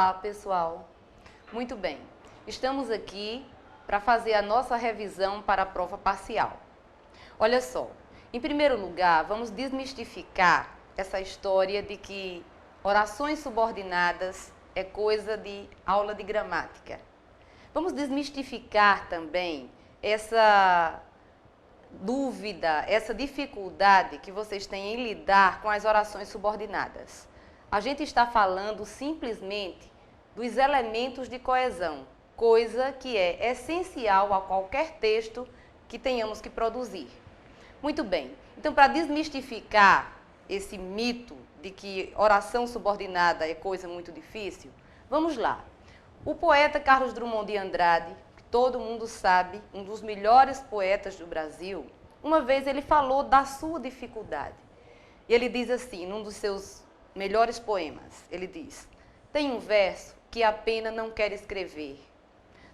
Olá, pessoal. Muito bem. Estamos aqui para fazer a nossa revisão para a prova parcial. Olha só, em primeiro lugar, vamos desmistificar essa história de que orações subordinadas é coisa de aula de gramática. Vamos desmistificar também essa dúvida, essa dificuldade que vocês têm em lidar com as orações subordinadas. A gente está falando simplesmente dos elementos de coesão, coisa que é essencial a qualquer texto que tenhamos que produzir. Muito bem, então para desmistificar esse mito de que oração subordinada é coisa muito difícil, vamos lá. O poeta Carlos Drummond de Andrade, que todo mundo sabe, um dos melhores poetas do Brasil, uma vez ele falou da sua dificuldade. E ele diz assim, num dos seus melhores poemas, ele diz: tem um verso que a pena não quer escrever.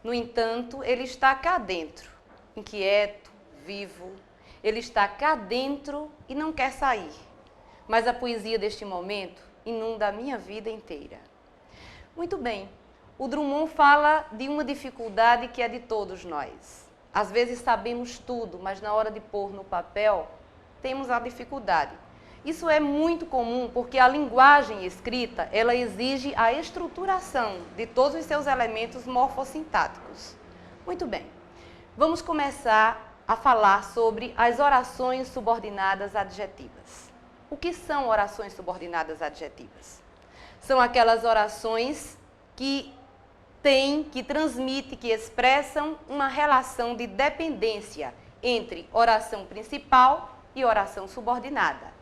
No entanto, ele está cá dentro, inquieto, vivo. Ele está cá dentro e não quer sair. Mas a poesia deste momento inunda a minha vida inteira. Muito bem. O Drummond fala de uma dificuldade que é de todos nós. Às vezes sabemos tudo, mas na hora de pôr no papel, temos a dificuldade. Isso é muito comum porque a linguagem escrita, ela exige a estruturação de todos os seus elementos morfossintáticos. Muito bem, vamos começar a falar sobre as orações subordinadas adjetivas. O que são orações subordinadas adjetivas? São aquelas orações que transmitem, que expressam uma relação de dependência entre oração principal e oração subordinada.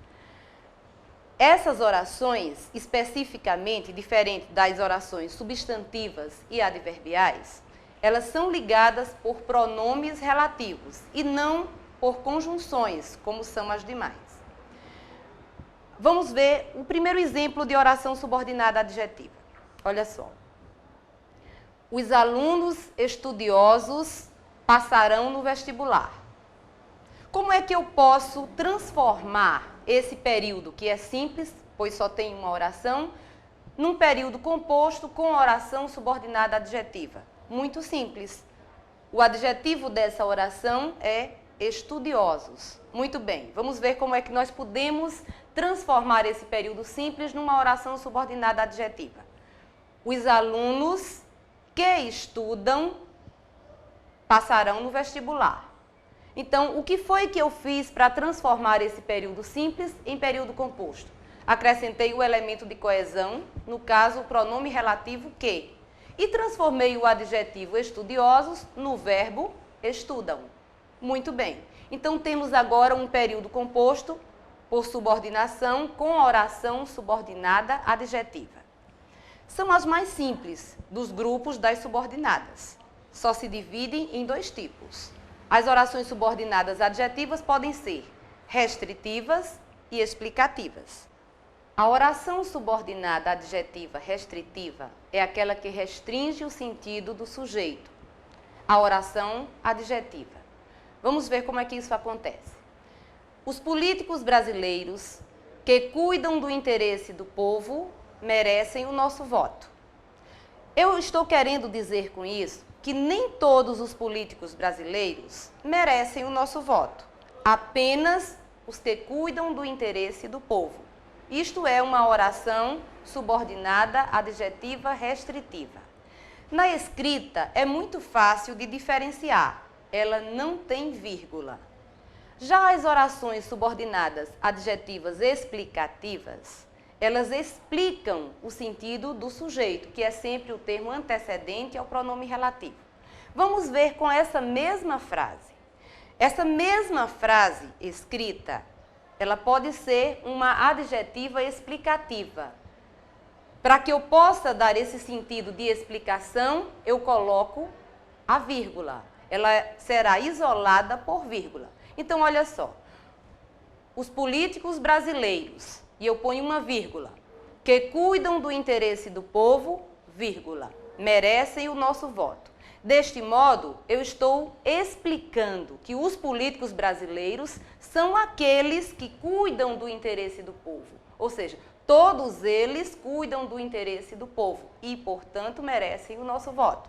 Essas orações, especificamente, diferente das orações substantivas e adverbiais, elas são ligadas por pronomes relativos e não por conjunções, como são as demais. Vamos ver o primeiro exemplo de oração subordinada adjetiva. Olha só. Os alunos estudiosos passarão no vestibular. Como é que eu posso transformar esse período, que é simples, pois só tem uma oração, num período composto com oração subordinada adjetiva? Muito simples. O adjetivo dessa oração é estudiosos. Muito bem, vamos ver como é que nós podemos transformar esse período simples numa oração subordinada adjetiva. Os alunos que estudam passarão no vestibular. Então, o que foi que eu fiz para transformar esse período simples em período composto? Acrescentei o elemento de coesão, no caso, o pronome relativo que, e transformei o adjetivo estudiosos no verbo estudam. Muito bem. Então, temos agora um período composto por subordinação com oração subordinada adjetiva. São as mais simples dos grupos das subordinadas. Só se dividem em dois tipos. As orações subordinadas adjetivas podem ser restritivas e explicativas. A oração subordinada adjetiva restritiva é aquela que restringe o sentido do sujeito. A oração adjetiva. Vamos ver como é que isso acontece. Os políticos brasileiros que cuidam do interesse do povo merecem o nosso voto. Eu estou querendo dizer com isso que nem todos os políticos brasileiros merecem o nosso voto, apenas os que cuidam do interesse do povo. Isto é uma oração subordinada adjetiva restritiva. Na escrita é muito fácil de diferenciar, ela não tem vírgula. Já as orações subordinadas adjetivas explicativas, elas explicam o sentido do sujeito, que é sempre o termo antecedente ao pronome relativo. Vamos ver com essa mesma frase. Essa mesma frase escrita, ela pode ser uma adjetiva explicativa. Para que eu possa dar esse sentido de explicação, eu coloco a vírgula. Ela será isolada por vírgula. Então, olha só. Os políticos brasileiros, e eu ponho uma vírgula, que cuidam do interesse do povo, vírgula, merecem o nosso voto. Deste modo, eu estou explicando que os políticos brasileiros são aqueles que cuidam do interesse do povo. Ou seja, Todos eles cuidam do interesse do povo e, portanto, merecem o nosso voto.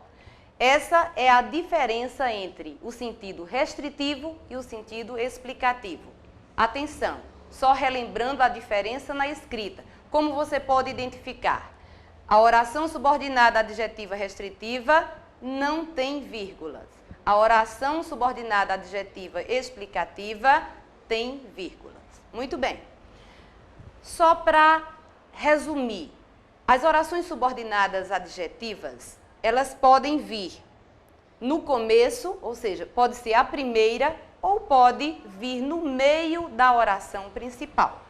Essa é a diferença entre o sentido restritivo e o sentido explicativo. Atenção, só relembrando a diferença na escrita. Como você pode identificar? A oração subordinada adjetiva restritiva não tem vírgulas. A oração subordinada adjetiva explicativa tem vírgulas. Muito bem. Só para resumir, as orações subordinadas adjetivas, elas podem vir no começo, ou seja, pode ser a primeira ou pode vir no meio da oração principal.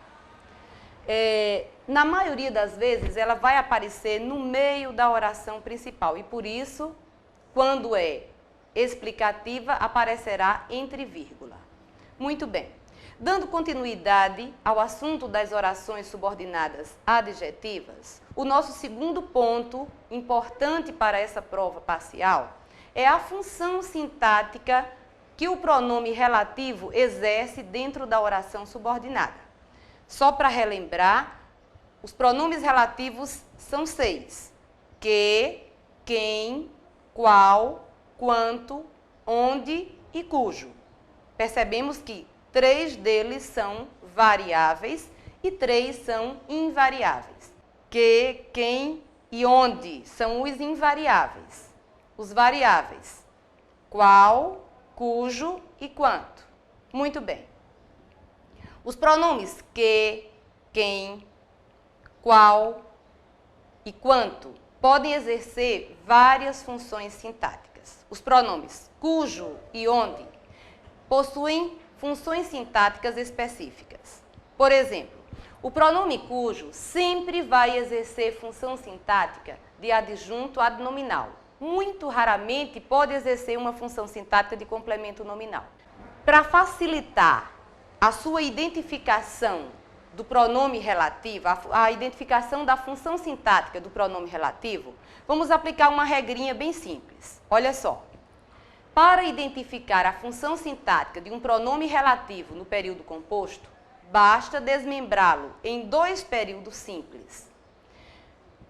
Na maioria das vezes, ela vai aparecer no meio da oração principal e, por isso, quando é explicativa, aparecerá entre vírgula. Muito bem. Dando continuidade ao assunto das orações subordinadas adjetivas, o nosso segundo ponto importante para essa prova parcial é a função sintática que o pronome relativo exerce dentro da oração subordinada. Só para relembrar, os pronomes relativos são 6. Que, quem, qual, quanto, onde e cujo. Percebemos que 3 deles são variáveis e 3 são invariáveis. Que, quem e onde são os invariáveis. Os variáveis, qual, cujo e quanto. Muito bem. Os pronomes que, quem, qual e quanto podem exercer várias funções sintáticas. Os pronomes cujo e onde possuem funções sintáticas específicas. Por exemplo, o pronome cujo sempre vai exercer função sintática de adjunto adnominal. Muito raramente pode exercer uma função sintática de complemento nominal. Para facilitar a sua identificação do pronome relativo, a identificação da função sintática do pronome relativo, vamos aplicar uma regrinha bem simples. Olha só. Para identificar a função sintática de um pronome relativo no período composto, basta desmembrá-lo em 2 períodos simples.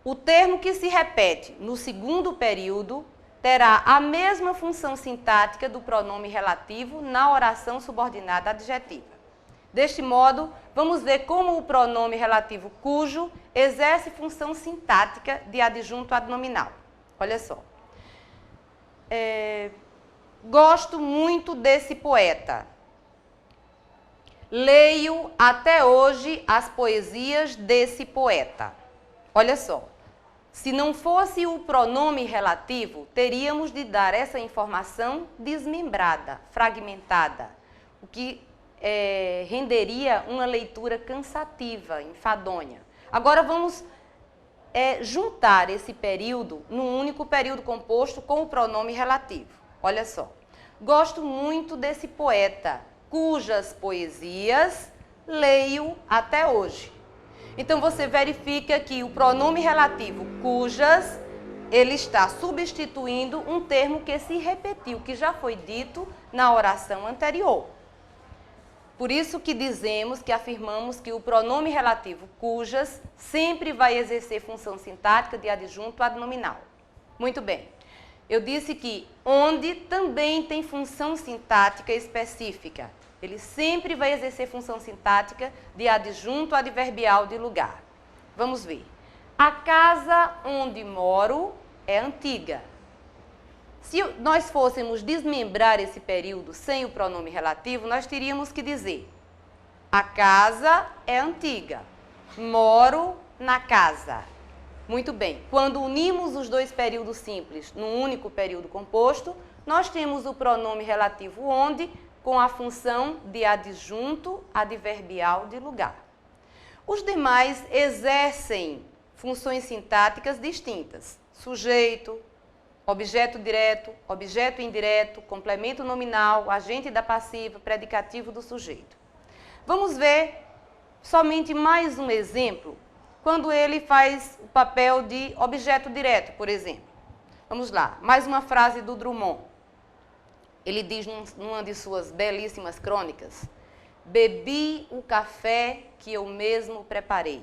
O termo que se repete no segundo período terá a mesma função sintática do pronome relativo na oração subordinada adjetiva. Deste modo, vamos ver como o pronome relativo cujo exerce função sintática de adjunto adnominal. Olha só. Gosto muito desse poeta. Leio até hoje as poesias desse poeta. Olha só. Se não fosse o pronome relativo, teríamos de dar essa informação desmembrada, fragmentada, o que renderia uma leitura cansativa, enfadonha. Agora vamos juntar esse período num único período composto com o pronome relativo. Olha só. Gosto muito desse poeta, cujas poesias leio até hoje. Então, você verifica que o pronome relativo cujas, ele está substituindo um termo que se repetiu, que já foi dito na oração anterior. Por isso que dizemos, que afirmamos que o pronome relativo cujas sempre vai exercer função sintática de adjunto adnominal. Muito bem. Eu disse que onde também tem função sintática específica. Ele sempre vai exercer função sintática de adjunto adverbial de lugar. Vamos ver. A casa onde moro é antiga. Se nós fôssemos desmembrar esse período sem o pronome relativo, nós teríamos que dizer: a casa é antiga, moro na casa. Muito bem. Quando unimos os 2 períodos simples num único período composto, nós temos o pronome relativo onde com a função de adjunto adverbial de lugar. Os demais exercem funções sintáticas distintas: sujeito, objeto direto, objeto indireto, complemento nominal, agente da passiva, predicativo do sujeito. Vamos ver somente mais um exemplo, quando ele faz o papel de objeto direto, por exemplo. Vamos lá, mais uma frase do Drummond. Ele diz numa de suas belíssimas crônicas: bebi o café que eu mesmo preparei.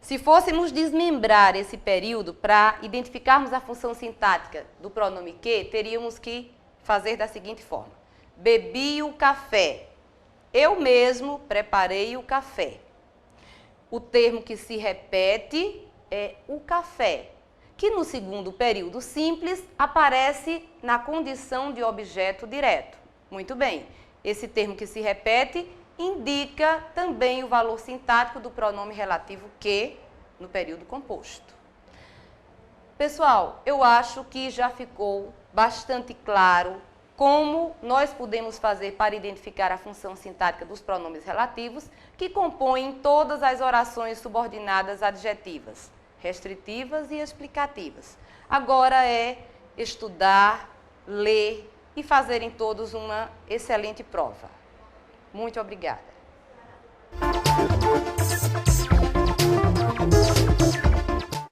Se fôssemos desmembrar esse período para identificarmos a função sintática do pronome que, teríamos que fazer da seguinte forma. Bebi o café. Eu mesmo preparei o café. O termo que se repete é o café, que no segundo período simples aparece na condição de objeto direto. Muito bem, esse termo que se repete indica também o valor sintático do pronome relativo que no período composto. Pessoal, eu acho que já ficou bastante claro como nós podemos fazer para identificar a função sintática dos pronomes relativos que compõem todas as orações subordinadas adjetivas, restritivas e explicativas. Agora é estudar, ler e fazerem todos uma excelente prova. Muito obrigada.